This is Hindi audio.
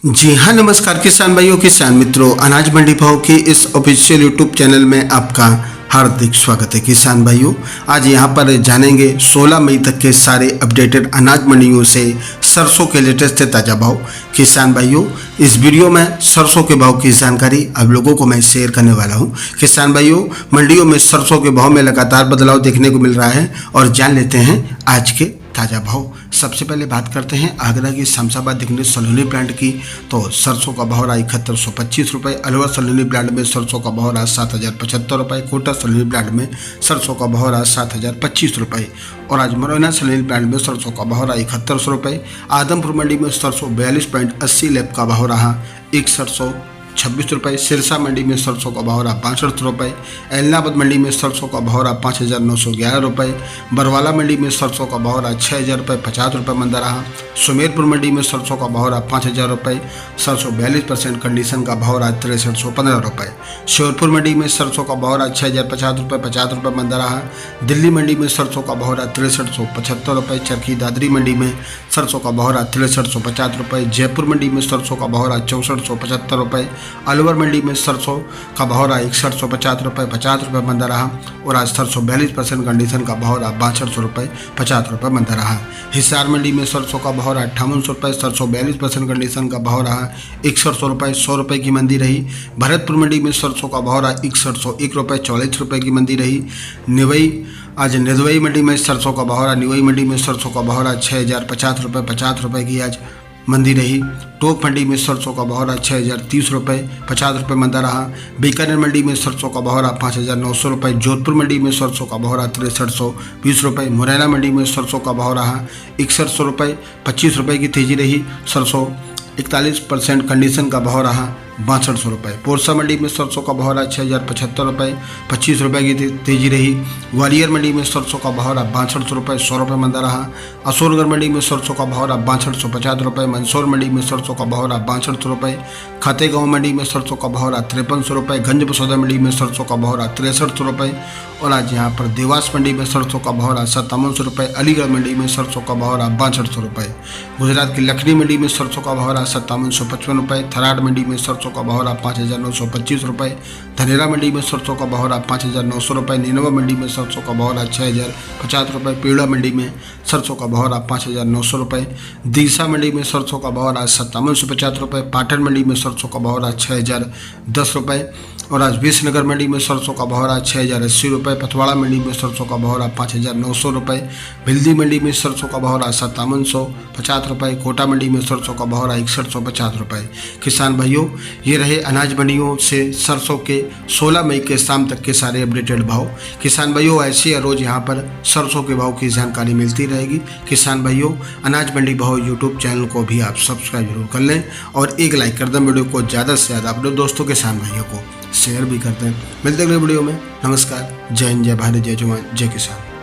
जी हाँ, नमस्कार किसान भाइयों, किसान मित्रों, अनाज मंडी भाव के इस ऑफिशियल यूट्यूब चैनल में आपका हार्दिक स्वागत है। किसान भाइयों, आज यहाँ पर जानेंगे 16 मई तक के सारे अपडेटेड अनाज मंडियों से सरसों के लेटेस्ट ताज़ा भाव। किसान भाइयों, इस वीडियो में सरसों के भाव की जानकारी आप लोगों को मैं शेयर करने वाला हूँ। किसान भाइयों, मंडियों में सरसों के भाव में लगातार बदलाव देखने को मिल रहा है और जान लेते हैं आज के ताज़ा भाव। सबसे पहले बात करते हैं आगरा की शमशाबाद दिखने सलोनी प्लांट की। तो सरसों का भाव रहा 7125 रुपये। अलवर सलोनी प्लांट में सरसों का भाव रहा 7075 रुपये। कोटा सलोनी प्लांट में सरसों का भाव रहा 7025 रुपये। और आज मुरैना सलोनी प्लांट में सरसों का भाव रहा 7100 रुपये। आदमपुर मंडी में सरसों 42.80 लैब का भाव रहा 6126 रुपये। सिरसा मंडी में सरसों का भाव रहा 65 रुपये। एलनाबाद मंडी में सरसों का भाव रहा 5911 रुपये। बरवाला मंडी में सरसों का भाव रहा 6000 रुपये 50 रुपये मंदा रहा। सुमेरपुर मंडी में सरसों का भाव रहा 5000 रुपये। सरसों 42% कंडीशन का भाव रहा 6315 रुपये। श्योरपुर मंडी में सरसों का भाव रहा 6050 रुपये 50 रुपये मंदा रहा। दिल्ली मंडी में सरसों का भाव रहा 6375 रुपये। चरखी दादरी मंडी में सरसों का भाव रहा 6350 रुपये। जयपुर मंडी में सरसों का भाव रहा 6475 रुपये। अलवर मंडी में सरसों का भाव रहा 6150 रुपये 50 रुपये मंदा रहा। और आज सरसों 42% कंडीशन का भाव रहा 6200 रुपये 50 रुपये मंदा रहा। हिसार मंडी में सरसों का भाव रहा 5800 रुपये। सरसों 42% कंडीशन का भाव रहा 6100 रुपये 100 रुपये की मंदी रही। भरतपुर मंडी में सरसों का भाव रहा 6101 रुपये 44 रुपये की मंदी रही। आज निदवई मंडी में सरसों का भाव रहा निवई मंडी में सरसों का भाव रहा 6050 रुपये 50 रुपये की आज मंदी रही। टोक मंडी में सरसों का भाव रहा 6030 रुपये 50 रुपये मंदा रहा। बीकानेर मंडी में सरसों का भाव रहा 5900 रुपये। जोधपुर मंडी में सरसों का भाव रहा 6320 रुपये। मुरैना मंडी में सरसों का भाव रहा 6100 रुपये 25 रुपये की तेजी रही। सरसों 41% कंडीशन का भाव रहा 6200 रुपये। पोरसा मंडी में सरसों का भाव रहा 6075 रुपये 25 रुपये की तेजी रही। ग्वालियर मंडी में सरसों का भाव रहा 6200 रुपये 100 रुपये मंदा रहा। असोरगढ़ मंडी में सरसों का भाव रहा 6250 रुपये। मंदसौर मंडी में सरसों का भाव रहा 6200 रुपये। खातेगांव मंडी में सरसों का भाव रहा 5300 रुपये। गंज बसौदा मंडी में सरसों का भाव रहा 6300 रुपये। और आज यहाँ पर देवास मंडी में सरसों का भाव रहा 5700 रुपये। अलीगढ़ मंडी में सरसों का भाव रहा 6200 रुपये। गुजरात की लखनी मंडी में सरसों का भाव रहा 5755 रुपये। थराद मंडी में सरसों का भाव रहा 5925 रुपये। धनेरा मंडी में सरसों का भाव रहा 5900 रुपये। नीनवा मंडी में सरसों का भाव रहा 6050 रुपये। पेड़ा मंडी में सरसों का भाव रहा 5900 रुपये। दीसा मंडी में सरसों का भाव रहा 5750 रुपये। पाटन मंडी में सरसों का भाव रहा 6010 रुपये। और आज विश्वनगर मंडी में सरसों का भाव रहा 6080 रुपये। पथवाड़ा मंडी में सरसों का भाव रहा 5900 रुपये। भिल्दी मंडी में सरसों का भाव रहा 5750 रुपये। कोटा मंडी में सरसों का भाव रहा 6150 रुपये। किसान भाइयों, ये रहे अनाज मंडियों से सरसों के 16 मई के शाम तक के सारे अपडेटेड भाव। किसान भाइयों, ऐसे रोज यहाँ पर सरसों के भाव की जानकारी मिलती रहेगी। किसान भाइयों, अनाज मंडी भाव यूट्यूब चैनल को भी आप सब्सक्राइब जरूर कर लें और एक लाइक कर दें। वीडियो को ज़्यादा से ज़्यादा अपने दोस्तों किसान भाइयों को शेयर भी करते हैं। मिलते हैं अगले वीडियो में। नमस्कार, जय हिंद, जय भारत, जय जवान, जय किसान।